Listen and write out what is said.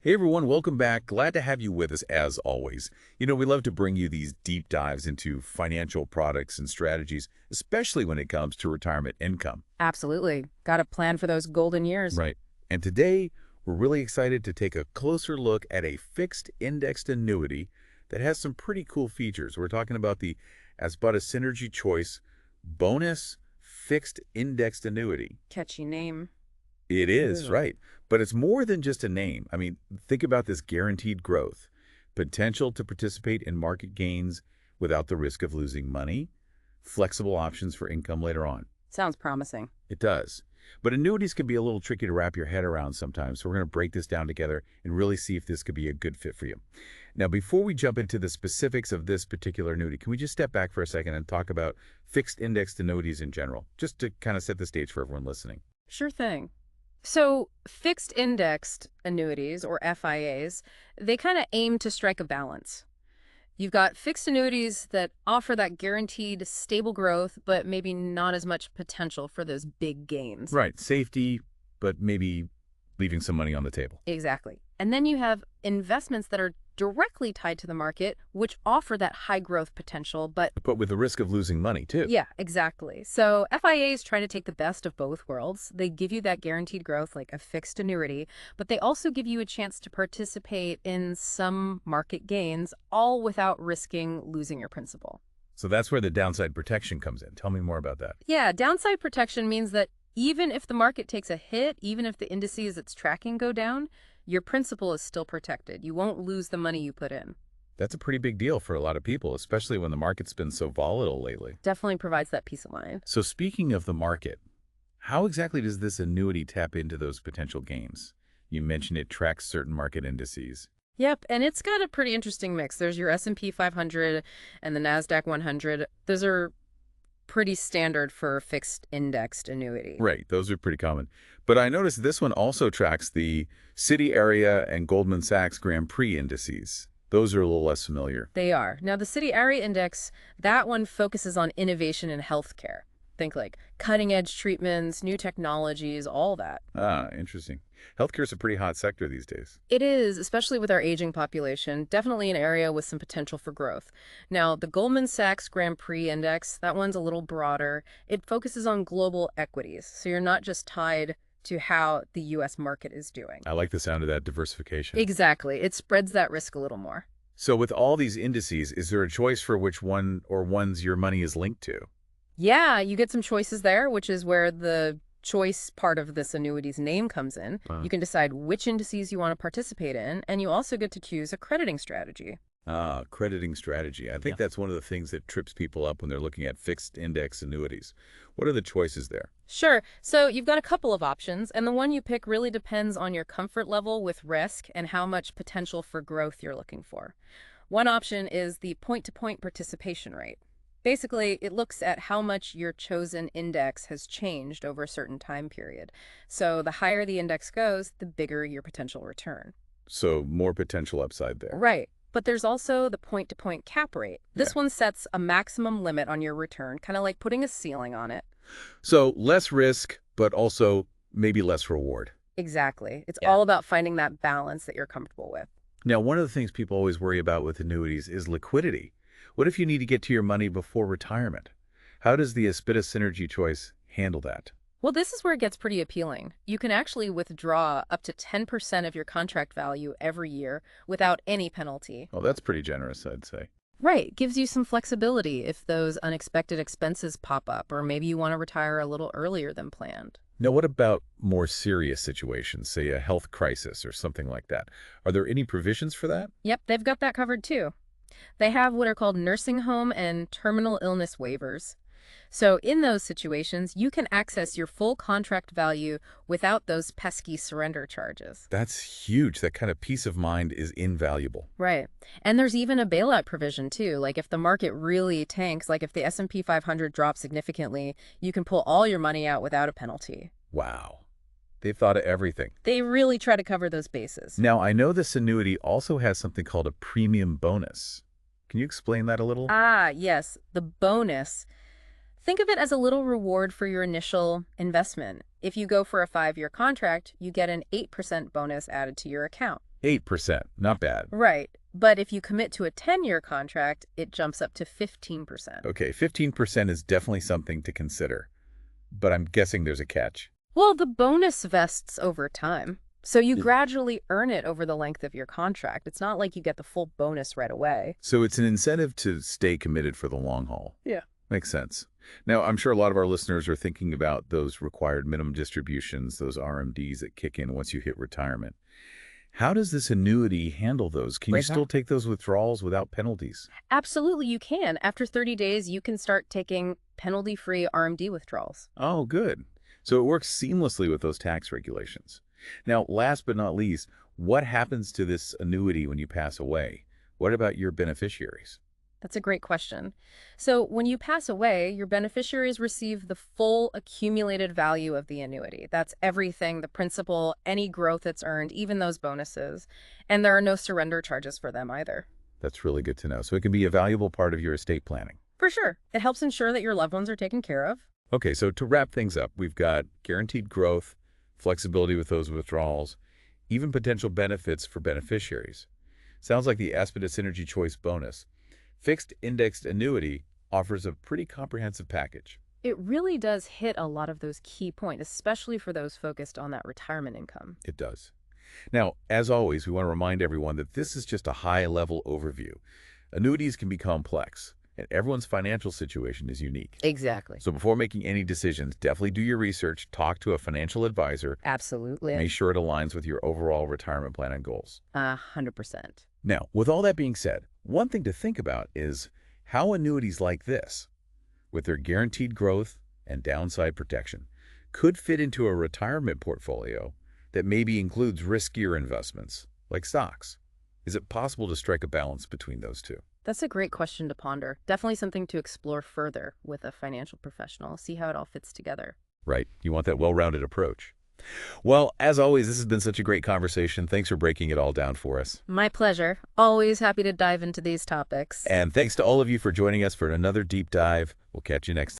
Hey everyone, welcome back. Glad to have you with us as always. We love to bring you these deep dives into financial products and strategies, especially when it comes to retirement income. Absolutely. Got to plan for those golden years. Right. And today, we're really excited to take a closer look at a fixed indexed annuity that has some pretty cool features. We're talking about the Aspida Synergy Choice Bonus Fixed Indexed Annuity. Catchy name. It is, Ugh. right. But it's more than just a name. Think about this guaranteed growth, potential to participate in market gains without the risk of losing money, flexible options for income later on. Sounds promising. It does. But annuities can be a little tricky to wrap your head around sometimes, so we're going to break this down together and really see if this could be a good fit for you. Now, before we jump into the specifics of this particular annuity, can we just step back for a second and talk about fixed indexed annuities in general, just to kind of set the stage for everyone listening? Sure thing. So, fixed indexed annuities, or FIAs, they kind of aim to strike a balance. You've got fixed annuities that offer that guaranteed stable growth, but maybe not as much potential for those big gains. Right. Safety, but maybe leaving some money on the table. Exactly. And then you have investments that are directly tied to the market, which offer that high growth potential, but But with the risk of losing money, too. yeah, exactly. So FIAs try to take the best of both worlds. They give you that guaranteed growth like a fixed annuity, but they also give you a chance to participate in some market gains, all without risking losing your principal. So that's where the downside protection comes in. Tell me more about that. Yeah, downside protection means that even if the market takes a hit, even if the indices it's tracking go down, your principal is still protected. You won't lose the money you put in. That's a pretty big deal for a lot of people, especially when the market's been so volatile lately. Definitely provides that peace of mind. So speaking of the market, how exactly does this annuity tap into those potential gains? You mentioned it tracks certain market indices. Yep, and it's got a pretty interesting mix. There's your S&P 500 and the NASDAQ 100. Those are pretty standard for a fixed indexed annuity. Right, those are pretty common. But I noticed this one also tracks the City Area and Goldman Sachs Grand Prix indices. Those are a little less familiar. They are. Now, the City Area Index, that one focuses on innovation in healthcare. Think like cutting-edge treatments, new technologies, all that. Ah, interesting. Healthcare is a pretty hot sector these days. It is, especially with our aging population, definitely an area with some potential for growth. Now, the Goldman Sachs Grand Prix Index, that one's a little broader. It focuses on global equities, so you're not just tied to how the U.S. market is doing. I like the sound of that diversification. Exactly. It spreads that risk a little more. So with all these indices, is there a choice for which one or ones your money is linked to? Yeah, you get some choices there, which is where the choice part of this annuity's name comes in. Wow. You can decide which indices you want to participate in, and you also get to choose a crediting strategy. Ah, crediting strategy. I think that's one of the things that trips people up when they're looking at fixed index annuities. What are the choices there? Sure. So you've got a couple of options, and the one you pick really depends on your comfort level with risk and how much potential for growth you're looking for. One option is the point-to-point participation rate. Basically, it looks at how much your chosen index has changed over a certain time period. So the higher the index goes, the bigger your potential return. So more potential upside there. Right. But there's also the point-to-point cap rate. This Yeah. one sets a maximum limit on your return, kind of like putting a ceiling on it. So less risk, but also maybe less reward. Exactly. It's Yeah. all about finding that balance that you're comfortable with. Now, one of the things people always worry about with annuities is liquidity. What if you need to get to your money before retirement? How does the Aspida Synergy Choice handle that? Well, this is where it gets pretty appealing. You can actually withdraw up to 10% of your contract value every year without any penalty. Well, that's pretty generous, I'd say. Right. Gives you some flexibility if those unexpected expenses pop up, or maybe you want to retire a little earlier than planned. Now, what about more serious situations, say a health crisis or something like that? Are there any provisions for that? Yep, they've got that covered too. They have what are called nursing home and terminal illness waivers. So in those situations, you can access your full contract value without those pesky surrender charges. That's huge. That kind of peace of mind is invaluable. Right. And there's even a bailout provision too. Like if the market really tanks, like if the S&P 500 drops significantly, you can pull all your money out without a penalty. Wow. They've thought of everything. They really try to cover those bases. Now, I know this annuity also has something called a premium bonus. Can you explain that a little? Ah, yes, the bonus. Think of it as a little reward for your initial investment. If you go for a 5-year contract, you get an 8% bonus added to your account. 8%, not bad. Right. But if you commit to a 10-year contract, it jumps up to 15%. Okay, 15% is definitely something to consider, but I'm guessing there's a catch. Well, the bonus vests over time. So you gradually earn it over the length of your contract. It's not like you get the full bonus right away. So it's an incentive to stay committed for the long haul. Yeah. Makes sense. Now, I'm sure a lot of our listeners are thinking about those required minimum distributions, those RMDs that kick in once you hit retirement. How does this annuity handle those? Can you still take those withdrawals without penalties? Absolutely, you can. After 30 days, you can start taking penalty-free RMD withdrawals. Oh, good. So it works seamlessly with those tax regulations. Now, last but not least, what happens to this annuity when you pass away? What about your beneficiaries? That's a great question. So when you pass away, your beneficiaries receive the full accumulated value of the annuity. That's everything, the principal, any growth it's earned, even those bonuses. And there are no surrender charges for them either. That's really good to know. So it can be a valuable part of your estate planning. For sure. It helps ensure that your loved ones are taken care of. Okay, so to wrap things up, we've got guaranteed growth, flexibility with those withdrawals, even potential benefits for beneficiaries. Sounds like the Aspida Synergy Choice bonus. Fixed indexed annuity offers a pretty comprehensive package. It really does hit a lot of those key points, especially for those focused on that retirement income. It does. Now, as always, we want to remind everyone that this is just a high-level overview. Annuities can be complex, and everyone's financial situation is unique. Exactly. So before making any decisions, definitely do your research, talk to a financial advisor. Absolutely. Make sure it aligns with your overall retirement plan and goals. 100%. Now, with all that being said, one thing to think about is how annuities like this, with their guaranteed growth and downside protection, could fit into a retirement portfolio that maybe includes riskier investments, like stocks. Is it possible to strike a balance between those two? That's a great question to ponder. Definitely something to explore further with a financial professional, see how it all fits together. Right. You want that well-rounded approach. Well, as always, this has been such a great conversation. Thanks for breaking it all down for us. My pleasure. Always happy to dive into these topics. And thanks to all of you for joining us for another deep dive. We'll catch you next time.